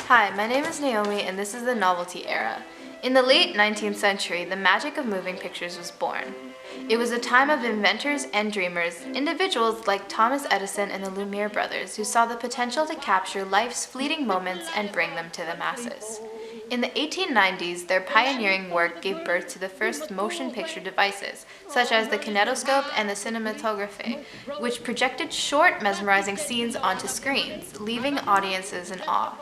Hi, my name is Naomi and this is the novelty era. In the late 19th century, the magic of moving pictures was born. It was a time of inventors and dreamers, individuals like Thomas Edison and the Lumiere brothers who saw the potential to capture life's fleeting moments and bring them to the masses. In the 1890s, their pioneering work gave birth to the first motion picture devices, such as the kinetoscope and the cinematograph, which projected short, mesmerizing scenes onto screens, leaving audiences in awe.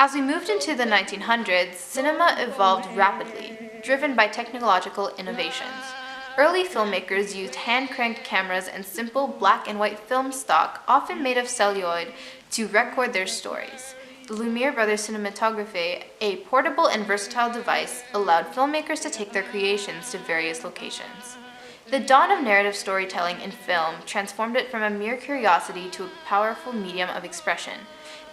As we moved into the 1900s, cinema evolved rapidly, driven by technological innovations. Early filmmakers used hand-cranked cameras and simple black and white film stock, often made of celluloid, to record their stories. The Lumiere brothers' cinematograph, a portable and versatile device, allowed filmmakers to take their creations to various locations. The dawn of narrative storytelling in film transformed it from a mere curiosity to a powerful medium of expression.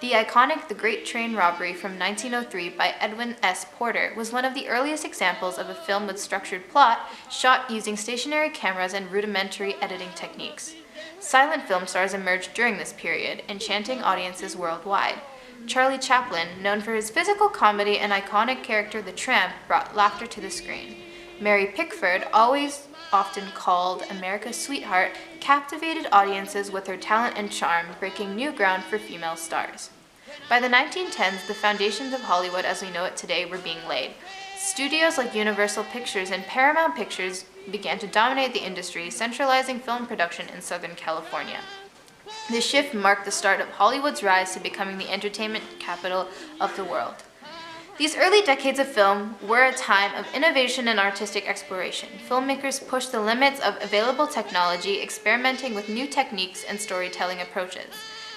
The iconic The Great Train Robbery from 1903 by Edwin S. Porter was one of the earliest examples of a film with structured plot, shot using stationary cameras and rudimentary editing techniques. Silent film stars emerged during this period, enchanting audiences worldwide. Charlie Chaplin, known for his physical comedy and iconic character the Tramp, brought laughter to the screen. Mary Pickford, often called America's sweetheart, captivated audiences with her talent and charm, breaking new ground for female stars. By the 1910s, the foundations of Hollywood as we know it today were being laid. Studios like Universal Pictures and Paramount Pictures began to dominate the industry, centralizing film production in Southern California. This shift marked the start of Hollywood's rise to becoming the entertainment capital of the world. These early decades of film were a time of innovation and artistic exploration. Filmmakers pushed the limits of available technology, experimenting with new techniques and storytelling approaches.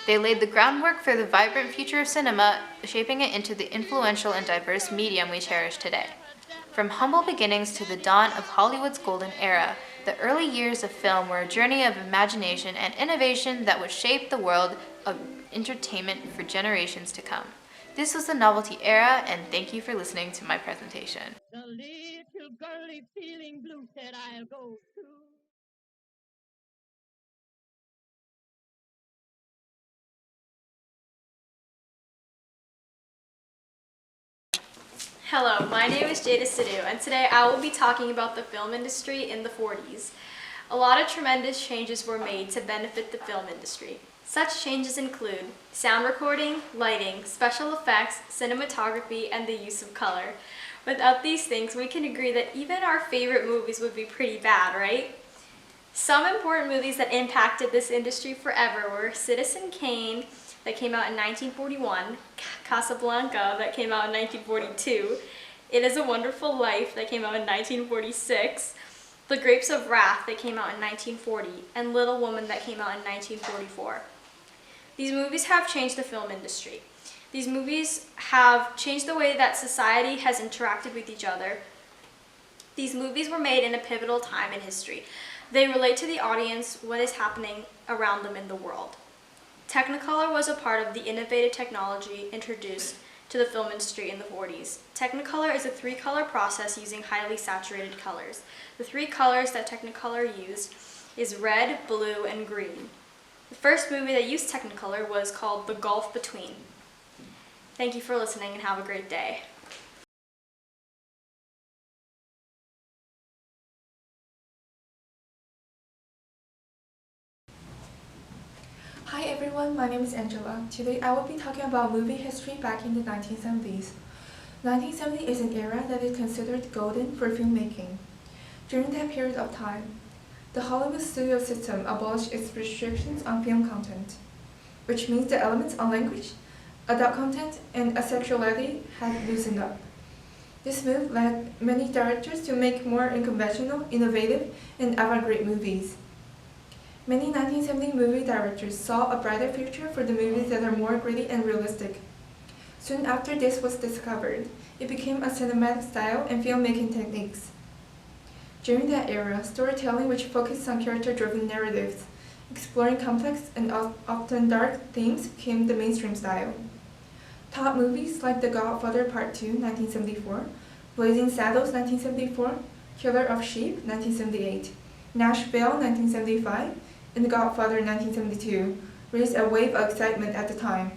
They laid the groundwork for the vibrant future of cinema, shaping it into the influential and diverse medium we cherish today. From humble beginnings to the dawn of Hollywood's golden era, the early years of film were a journey of imagination and innovation that would shape the world of entertainment for generations to come. This was the novelty era, and thank you for listening to my presentation. The little girlie feeling blue said I'll go too. Hello, my name is Jada Sidhu, and today I will be talking about the film industry in the 40s. A lot of tremendous changes were made to benefit the film industry. Such changes include sound recording, lighting, special effects, cinematography, and the use of color. Without these things, we can agree that even our favorite movies would be pretty bad, right? Some important movies that impacted this industry forever were Citizen Kane, that came out in 1941, Casablanca, that came out in 1942, It Is a Wonderful Life, that came out in 1946, The Grapes of Wrath, that came out in 1940, and Little Woman, that came out in 1944. These movies have changed the film industry. These movies have changed the way that society has interacted with each other. These movies were made in a pivotal time in history. They relate to the audience what is happening around them in the world. Technicolor was a part of the innovative technology introduced to the film industry in the 40s. Technicolor is a three-color process using highly saturated colors. The three colors that Technicolor used is red, blue, and green. The first movie that used Technicolor was called The Gulf Between. Thank you for listening and have a great day. Hi everyone, my name is Angela. Today I will be talking about movie history back in the 1970s. 1970 is an era that is considered golden for filmmaking. During that period of time, the Hollywood studio system abolished its restrictions on film content, which means the elements on language, adult content, and asexuality had loosened up. This move led many directors to make more unconventional, innovative, and avant-garde movies. Many 1970 movie directors saw a brighter future for the movies that are more gritty and realistic. Soon after this was discovered, it became a cinematic style and filmmaking techniques. During that era, storytelling which focused on character-driven narratives, exploring complex and often dark themes became the mainstream style. Top movies like The Godfather Part 2, 1974, Blazing Saddles, 1974, Killer of Sheep, 1978, Nashville, 1975, and The Godfather, 1972, raised a wave of excitement at the time.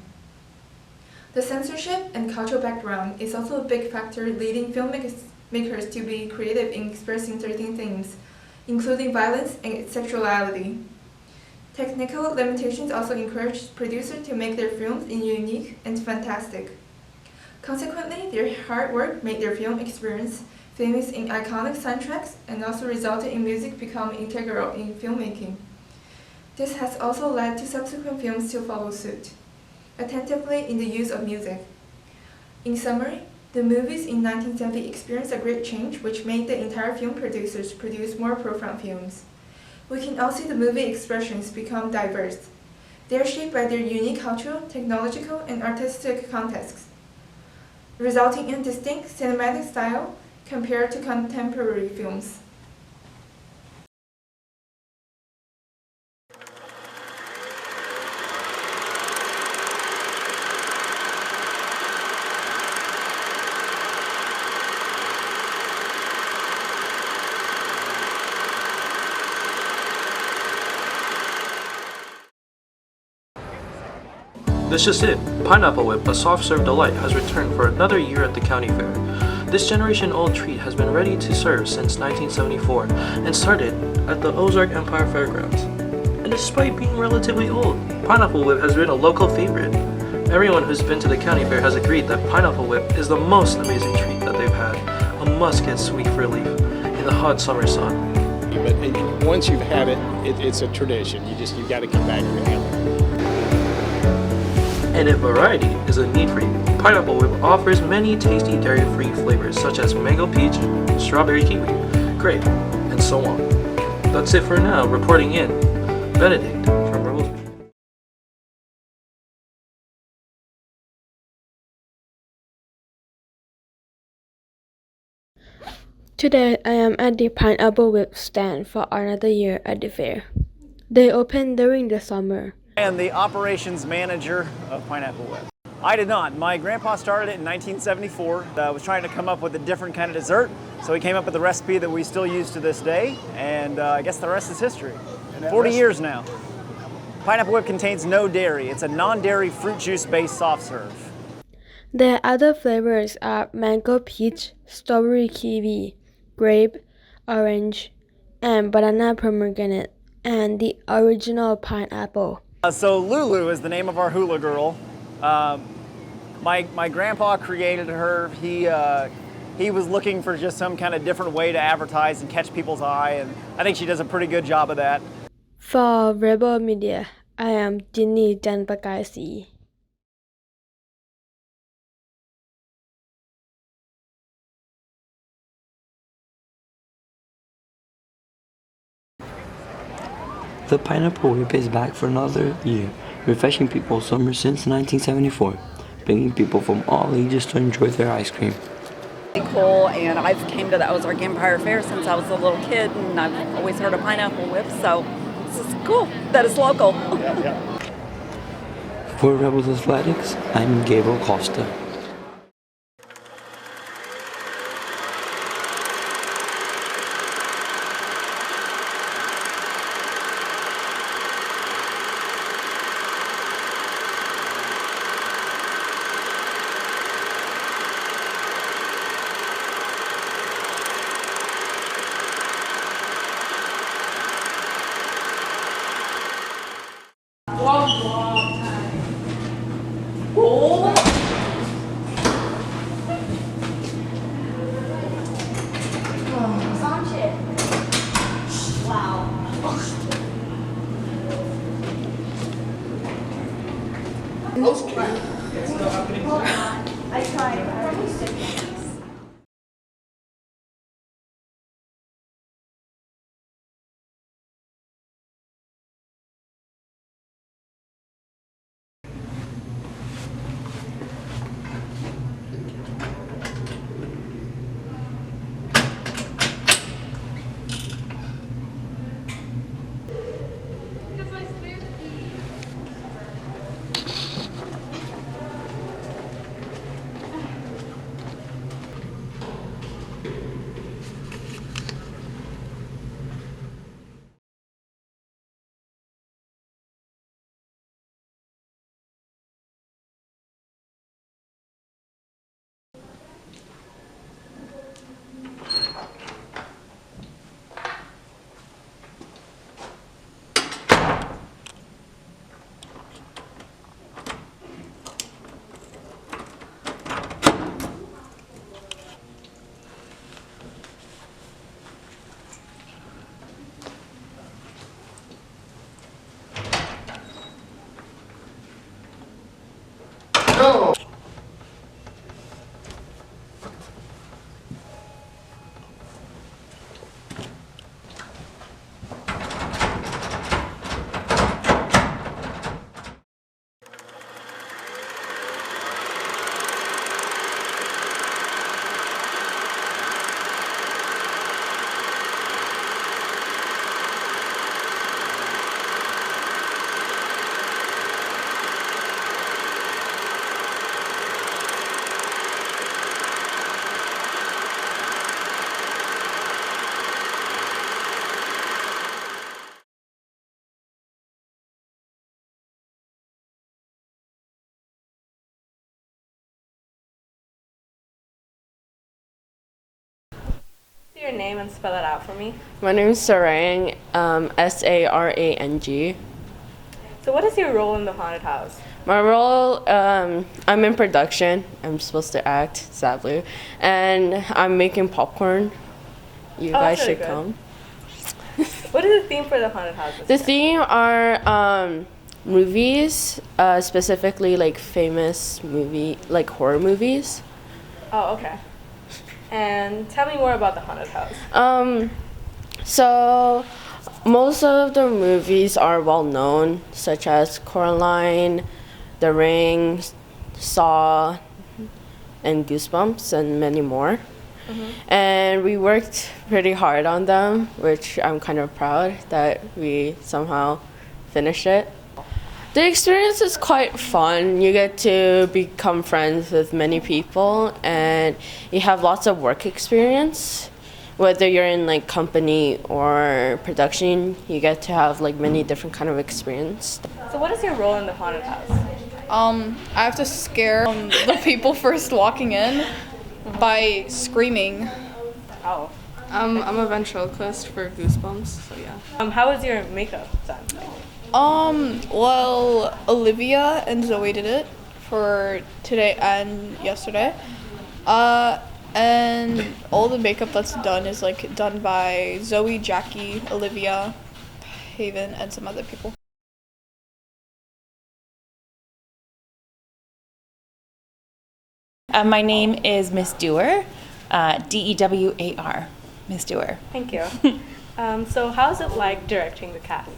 The censorship and cultural background is also a big factor leading filmmakers to be creative in expressing certain themes, including violence and sexuality. Technical limitations also encourage producers to make their films unique and fantastic. Consequently, their hard work made their film experience famous in iconic soundtracks and also resulted in music becoming integral in filmmaking. This has also led to subsequent films to follow suit, attentively in the use of music. In summary, the movies in 1970 experienced a great change which made the entire film producers produce more profound films. We can all see the movie expressions become diverse. They are shaped by their unique cultural, technological, and artistic contexts, resulting in distinct cinematic style compared to contemporary films. That's just it. Pineapple Whip, a soft-serve delight, has returned for another year at the county fair. This generation-old treat has been ready to serve since 1974 and started at the Ozark Empire Fairgrounds. And despite being relatively old, Pineapple Whip has been a local favorite. Everyone who's been to the county fair has agreed that Pineapple Whip is the most amazing treat that they've had, a must-get sweet relief in the hot summer sun. But once you've had it, it's a tradition. You got to come back and have it. And if variety is a need for you, Pineapple Whip offers many tasty dairy-free flavors such as mango peach, strawberry kiwi, grape, and so on. That's it for now. Reporting in, Benedict from Rebels. Today I am at the Pineapple Whip stand for another year at the fair. They open during the summer. I am the operations manager of Pineapple Whip. I did not. My grandpa started it in 1974. Was trying to come up with a different kind of dessert, so he came up with a recipe that we still use to this day, and I guess the rest is history. 40 years now. Pineapple Whip contains no dairy. It's a non-dairy fruit juice-based soft serve. Their other flavors are mango peach, strawberry kiwi, grape, orange, and banana pomegranate, and the original pineapple. So Lulu is the name of our hula girl. My grandpa created her. He was looking for just some kind of different way to advertise and catch people's eye, and I think she does a pretty good job of that. For Rebel Media, I am Jinny Janpakasi. The Pineapple Whip is back for another year, refreshing people's summer since 1974, bringing people from all ages to enjoy their ice cream. Cool, and I've came to the Ozark Empire Fair since I was a little kid, and I've always heard of Pineapple Whip, so this is cool that it's local. For Rebels Athletics, I'm Gabriel Costa. Your name and spell it out for me. My name is Sarang, Sarang. So what is your role in the haunted house? My role, I'm in production. I'm supposed to act, sadly, and I'm making popcorn. You guys really should good. come. What is the theme for the haunted house? The theme are movies, specifically like famous horror movies. Oh, okay. And tell me more about the haunted house. So most of the movies are well known, such as Coraline, The Ring, Saw, and Goosebumps, and many more. And we worked pretty hard on them, which I'm kind of proud that we somehow finished it. The experience is quite fun. You get to become friends with many people, and you have lots of work experience. Whether you're in like company or production, you get to have like many different kind of experience. So what is your role in the haunted house? I have to scare the people first walking in by screaming. Oh. I'm a ventriloquist for Goosebumps, so yeah. How was your makeup done? Well, Olivia and Zoe did it for today and yesterday. And all the makeup that's done is like done by Zoe, Jackie, Olivia, Haven, and some other people. My name is Miss Dewar, Dewar, Miss Dewar. Thank you. So how's it like directing the cast?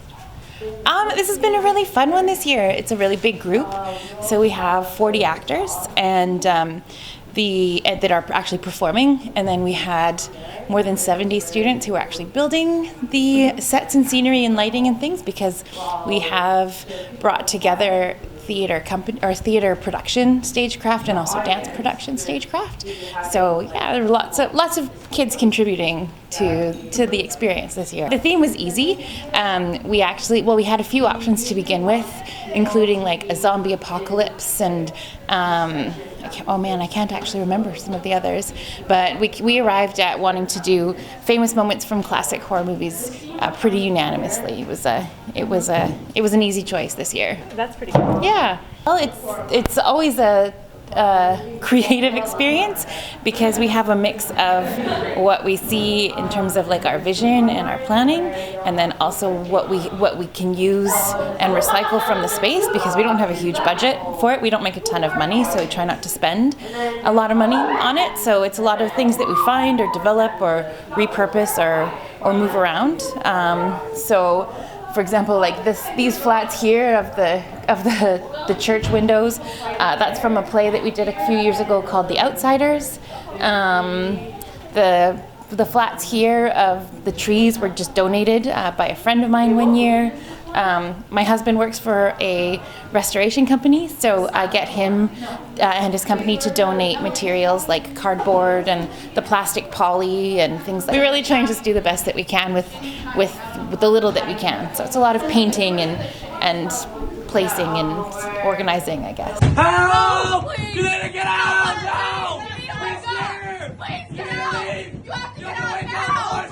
This has been a really fun one this year. It's a really big group, so we have 40 actors and that are actually performing, and then we had more than 70 students who are actually building the sets and scenery and lighting and things, because we have brought together theater production stagecraft and also dance production stagecraft. So yeah, there were lots of kids contributing to the experience this year. The theme was easy. We had a few options to begin with, including like a zombie apocalypse and I can't actually remember some of the others, but we arrived at wanting to do famous moments from classic horror movies pretty unanimously. It was an easy choice this year. That's pretty cool. Yeah. Well, it's always a creative experience, because we have a mix of what we see in terms of like our vision and our planning, and then also what we can use and recycle from the space, because we don't have a huge budget for it. We don't make a ton of money, so we try not to spend a lot of money on it. So it's a lot of things that we find or develop or repurpose or move around. So for example, like these flats here of the church windows, that's from a play that we did a few years ago called The Outsiders. The flats here of the trees were just donated by a friend of mine one year. My husband works for a restoration company, so I get him and his company to donate materials like cardboard and the plastic poly and things like that. We really try and just do the best that we can with the little that we can. So it's a lot of painting and placing and organizing, I guess. Help! You need to get out! No! Please here! Please get out! You have to get out now!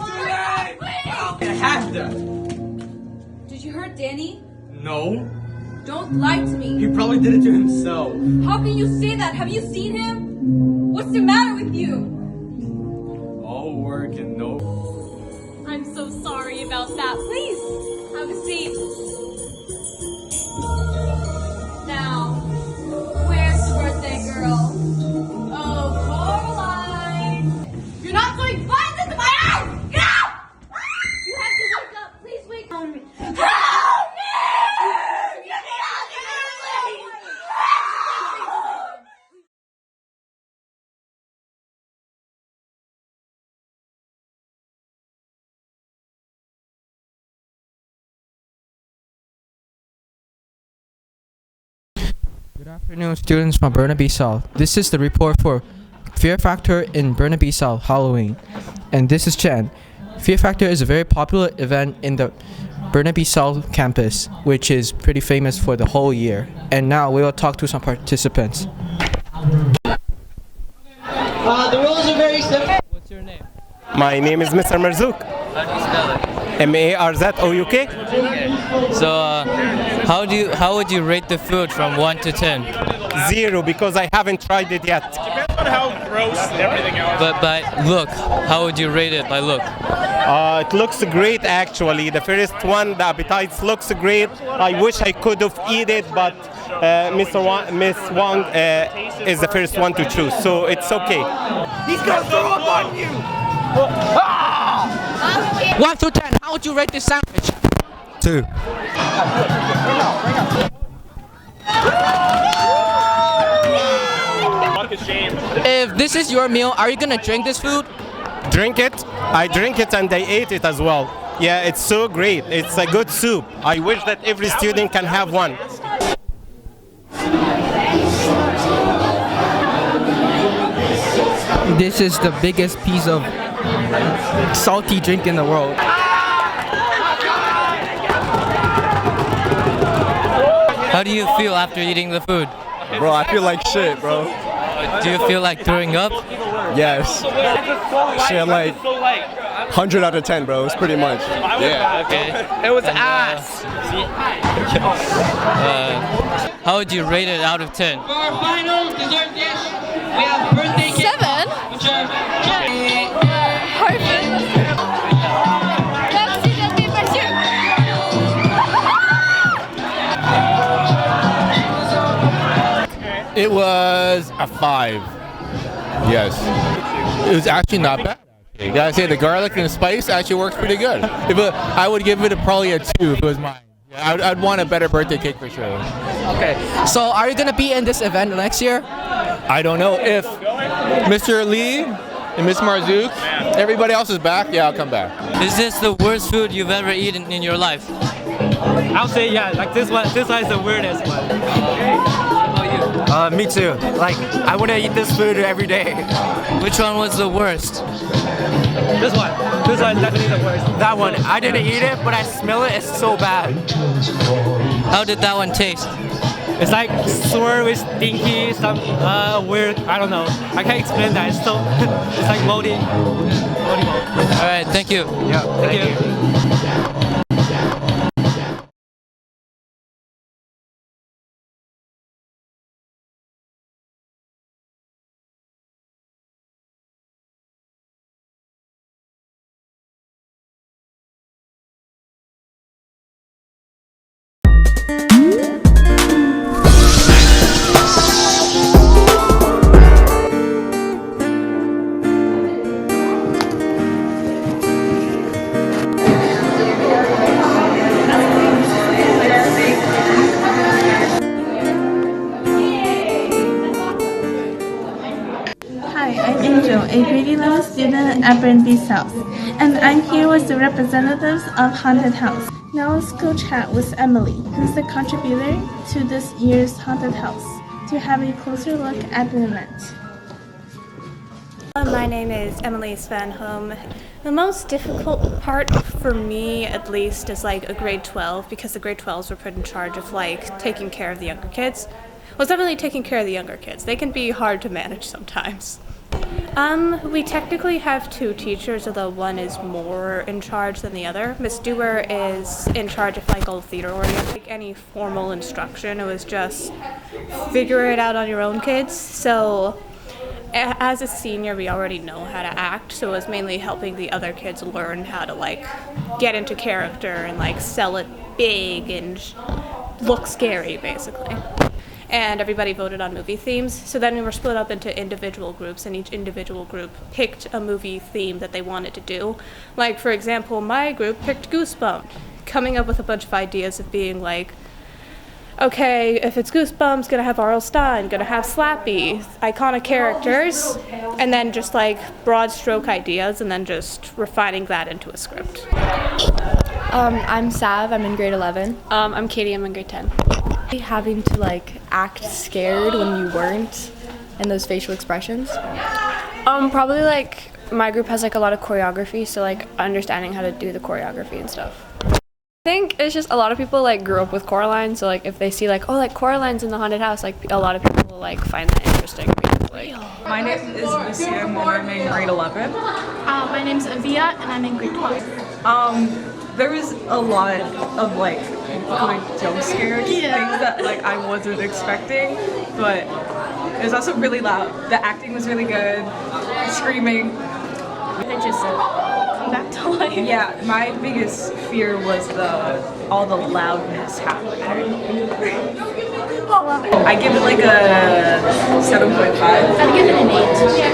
Please! I have to. Did you hurt Danny? No. Don't lie to me. He probably did it to himself. How can you say that? Have you seen him? What's the matter with you? All work and no... I'm so sorry about that. Please, have a seat. Now, where's the birthday girl? Oh, Coraline! You're not throwing vines into my eyes! Get out! You have to wake up. Please wake up. Help me! Get out of here, please! Good afternoon, students from Burnaby South. This is the report for Fear Factor in Burnaby South Halloween. And this is Chen. Fear Factor is a very popular event in the Burnaby South campus, which is pretty famous for the whole year. And now we will talk to some participants. The rules are very simple. What's your name? My name is Mr. Marzouk. How do you spell it? Marzouk. So, how would you rate the food from 1 to 10? 0 because I haven't tried it yet. Depends on how gross everything else. But by look, how would you rate it by look? It looks great actually. The first one, the appetites looks great. I wish I could have eaten it, but Miss Wang is the first one to choose, so it's okay. He's gonna throw up on you! 1 to 10, how would you rate this sandwich? 2. If this is your meal, are you gonna drink this food? Drink it. I drink it and I ate it as well. Yeah, it's so great. It's a good soup. I wish that every student can have one. This is the biggest piece of salty drink in the world. How do you feel after eating the food? Bro, I feel like shit, bro. Do you feel like throwing up? Yes. Shit, like 100 out of 10, bro. It's pretty much. Yeah. Okay. It was ass. How would you rate it out of 10? For our final dessert dish, we have birthday cake. 7. Which are It was a 5. Yes. It was actually not bad. I gotta say, the garlic and the spice actually works pretty good. I would give it probably a 2 if it was mine. Yeah, I'd want a better birthday cake for sure. Okay, so are you gonna be in this event next year? I don't know if Mr. Lee and Miss Marzouk, everybody else is back. Yeah, I'll come back. Is this the worst food you've ever eaten in your life? I'll say yeah, like this one is the weirdest one. Me too. Like, I wouldn't eat this food every day. Which one was the worst? This one. This one is definitely the worst. That one. I didn't eat it, but I smell it. It's so bad. How did that one taste? It's like sour with stinky, some weird, I don't know. I can't explain that. It's so, it's like moldy. All right, thank you. Yeah, thank you. Hi, I'm Angel, a grade 11 student at Burnaby South, and I'm here with the representatives of Haunted House. Now let's go chat with Emily, who's the contributor to this year's Haunted House, to have a closer look at the event. My name is Emily Svanholm. The most difficult part for me, at least, is like a grade 12, because the grade 12s were put in charge of like taking care of the younger kids. Well, it's not really taking care of the younger kids. They can be hard to manage sometimes. We technically have 2 teachers, although one is more in charge than the other. Miss Dewar is in charge of like all theater oriented. Like any formal instruction, it was just figure it out on your own, kids. So as a senior, we already know how to act, so it was mainly helping the other kids learn how to like get into character and like sell it big and look scary, basically. And everybody voted on movie themes. So then we were split up into individual groups, and each individual group picked a movie theme that they wanted to do. Like, for example, my group picked Goosebumps, coming up with a bunch of ideas of being like, okay, if it's Goosebumps, gonna have R.L. Stein, gonna have Slappy, iconic characters, and then just like broad stroke ideas, and then just refining that into a script. I'm Sav, I'm in grade 11. I'm Katie, I'm in grade 10. Having to like act scared when you weren't, and those facial expressions. Probably like my group has like a lot of choreography, so like understanding how to do the choreography and stuff. I think it's just a lot of people like grew up with Coraline, so like if they see like, oh, like Coraline's in the haunted house, like a lot of people will like find that interesting. My name is Lucia and I'm in grade 11. My name's Avia and I'm in grade 12. There was a lot of like good jump scares, things that like I wasn't expecting, but it was also really loud. The acting was really good, screaming. They just come back to life. Yeah, my biggest fear was all the loudness happening. I give it like a 7.5. I'd give it an 8. Yeah.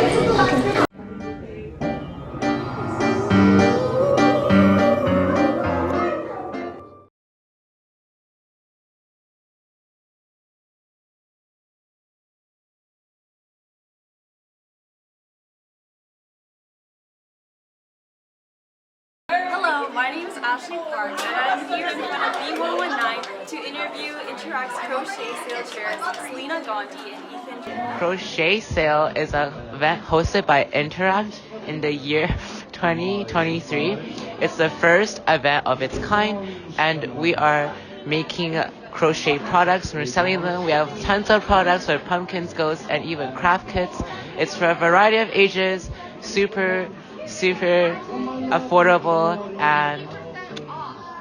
Hello, my name is Ashley Clark and I'm here in front of E119 to interview Interact's crochet sale chairs Selena Gandhi and Ethan J. Crochet Sale is an event hosted by Interact in the year 2023. It's the first event of its kind, and we are making crochet products. We're selling them. We have tons of products where pumpkins, ghosts, and even craft kits. It's for a variety of ages, super affordable, and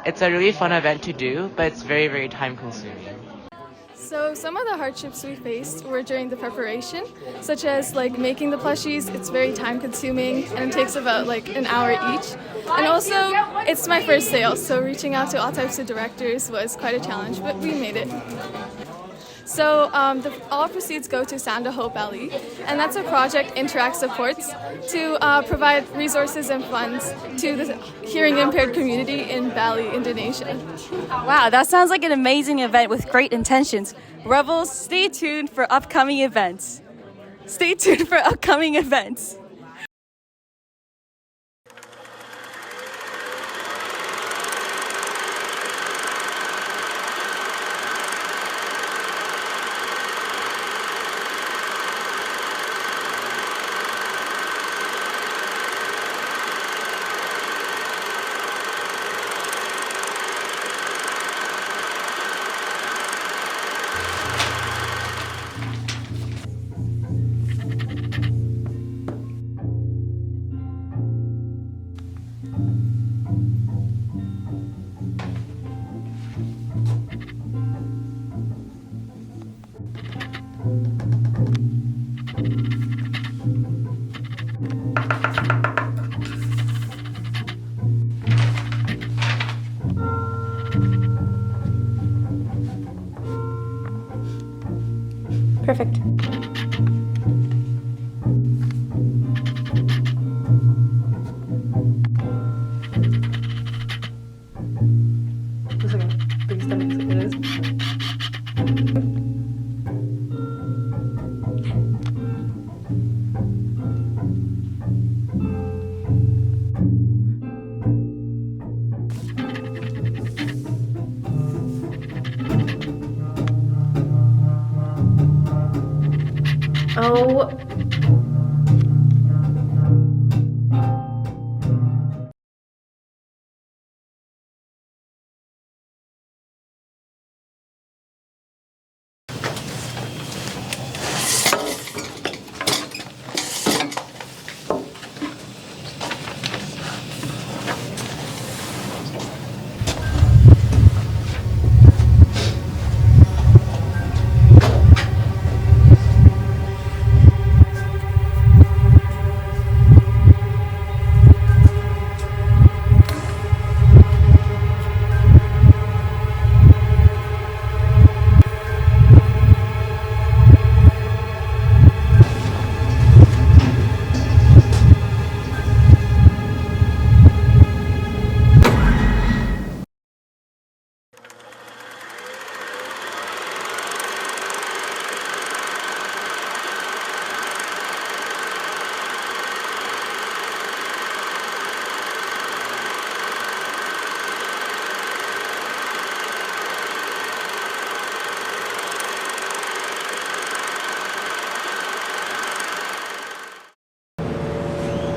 it's a really fun event to do, but it's very, very time consuming. So some of the hardships we faced were during the preparation, such as like making the plushies. It's very time consuming and it takes about like an hour each. And also it's my first sale, so reaching out to all types of directors was quite a challenge, but we made it. So all proceeds go to Sound of Hope Bali, and that's a project Interact supports to provide resources and funds to the hearing impaired community in Bali, Indonesia. Wow, that sounds like an amazing event with great intentions. Rebels, stay tuned for upcoming events. Stay tuned for upcoming events. Perfect. Looks like a big stomach, it is. Oh.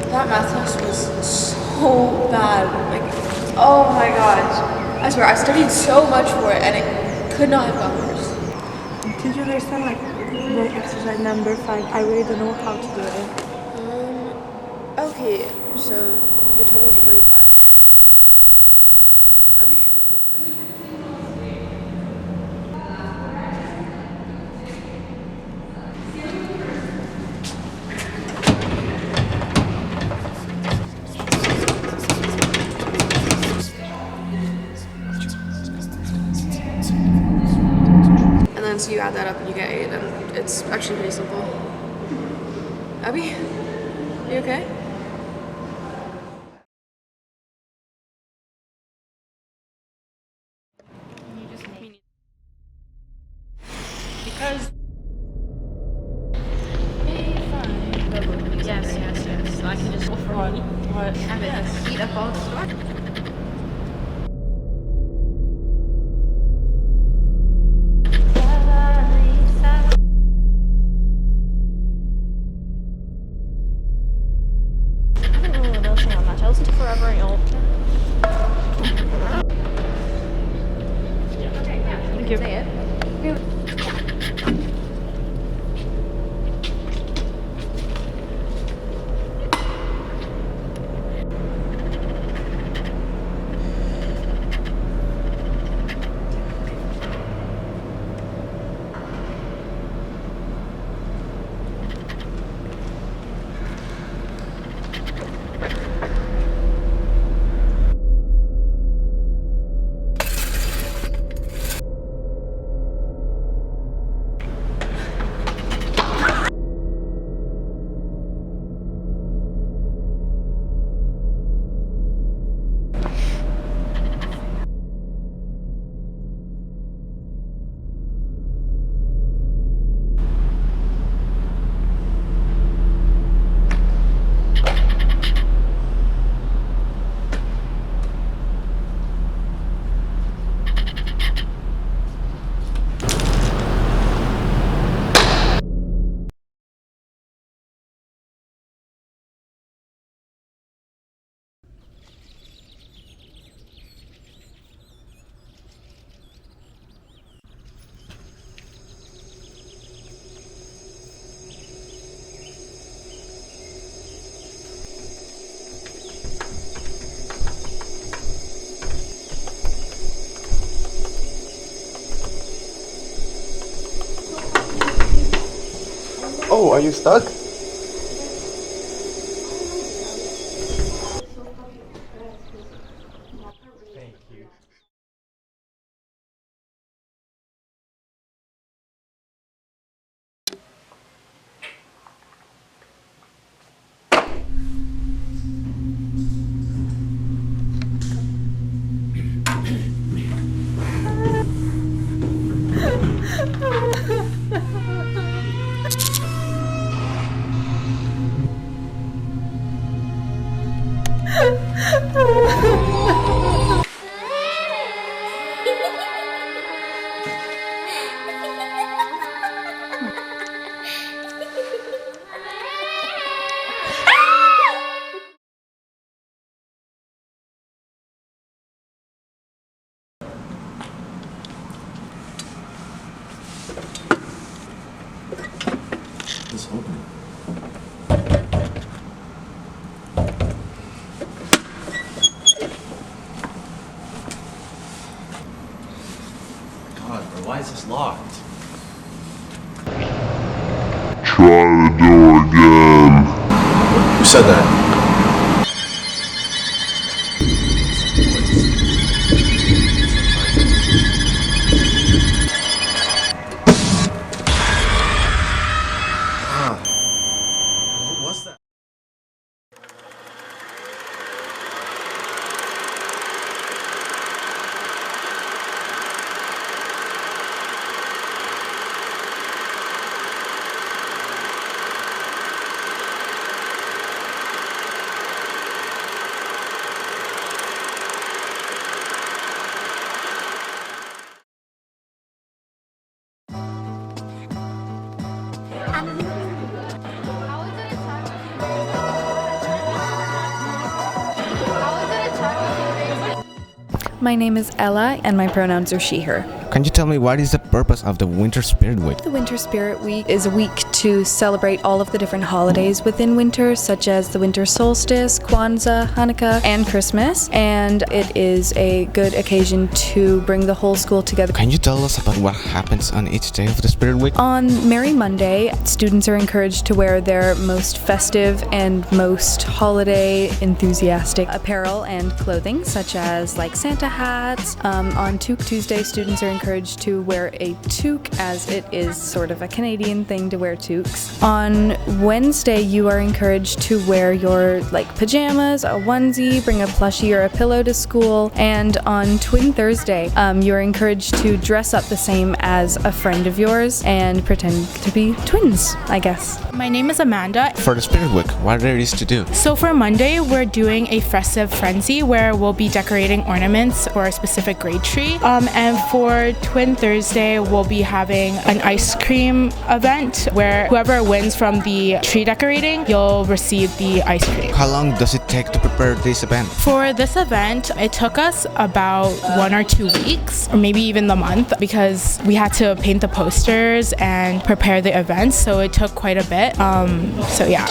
That math test was so bad. Like, oh my gosh. I swear, I studied so much for it and it could not have gone worse. Did you understand like then exercise number 5. I really don't know how to do it. Okay, so your total is 25. Okay. And then so you add that up and you get 8, and it's actually pretty simple. Abby, you okay? Because yes. So I can just go for what? Have it eat up all the store. I don't know what else on that. I listen to Forever and Old. Thank you. Say it. Oh, are you stuck? It's open. God, bro, why is this locked? Try the door again. Who said that? What's that? My name is Ella, and my pronouns are she, her. Can you tell me what is the purpose of the Winter Spirit Week? The Winter Spirit Week is a week to celebrate all of the different holidays within winter, such as the winter solstice, Kwanzaa, Hanukkah, and Christmas. And it is a good occasion to bring the whole school together. Can you tell us about what happens on each day of the Spirit Week? On Merry Monday, students are encouraged to wear their most festive and most holiday enthusiastic apparel and clothing, such as like Santa hats. On Toque Tuesday, students are encouraged to wear a toque, as it is sort of a Canadian thing to wear toques. On Wednesday, you are encouraged to wear your pajamas, a onesie, bring a plushie or a pillow to school. And on Twin Thursday, you're encouraged to dress up the same as a friend of yours and pretend to be twins, I guess. My name is Amanda. For the Spirit Week, what there is to do? So for Monday, we're doing a festive frenzy where we'll be decorating ornaments for a specific grade tree. And for Twin Thursday, we'll be having an ice cream event where whoever wins from the tree decorating, you'll receive the ice cream. How long does it take to prepare this event? For this event, it took us about 1 or 2 weeks, or maybe even the month, because we had to paint the posters and prepare the events, so it took quite a bit. So yeah.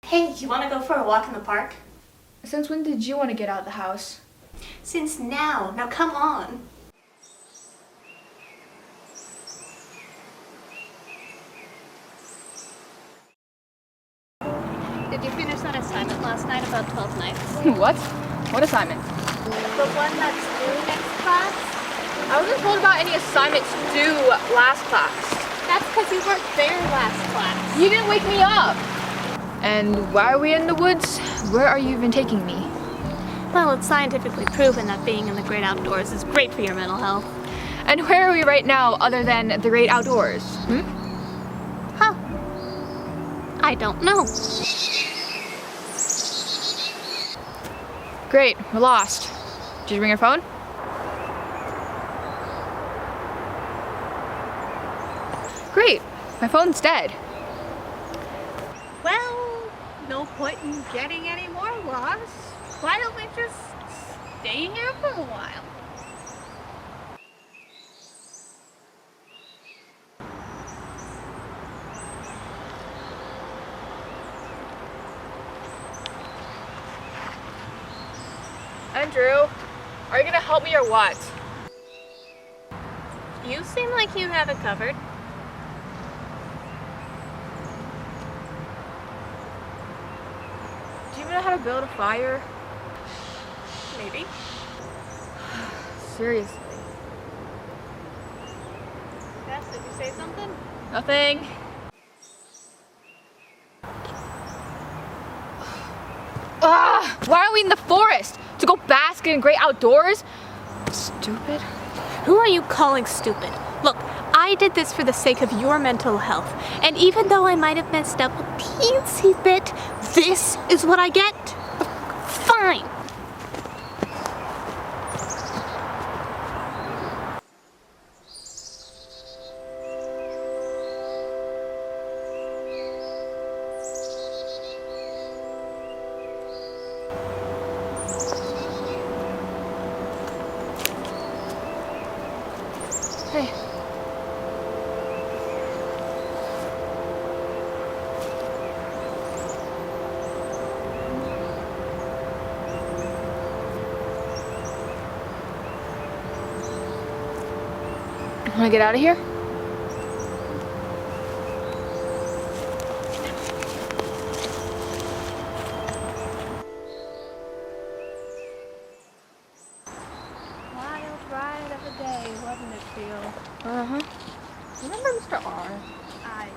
Hey, do you want to go for a walk in the park? Since when did you want to get out of the house? Since now. Now come on. Did you finish that assignment last night about 12 knives? What? What assignment? The one that's due next class? I wasn't told about any assignments due last class. That's because you weren't there last class. You didn't wake me up! And why are we in the woods? Where are you even taking me? Well, it's scientifically proven that being in the great outdoors is great for your mental health. And where are we right now other than the great outdoors? Huh. I don't know. Great, we're lost. Did you bring your phone? Great, my phone's dead. Well, no point in getting any more lost. Why don't we just stay here for a while? Andrew, are you gonna help me or what? You seem like you have it covered. Do you even know how to build a fire? Maybe. Seriously. Yes, did you say something? Nothing. Why are we in the forest? To go bask in great outdoors? Stupid. Who are you calling stupid? Look, I did this for the sake of your mental health. And even though I might have messed up a teensy bit, this is what I get? Fine. Hey. Wanna get out of here? Wild ride of a day, wasn't it, Phil? Uh-huh. Remember Mr. R? I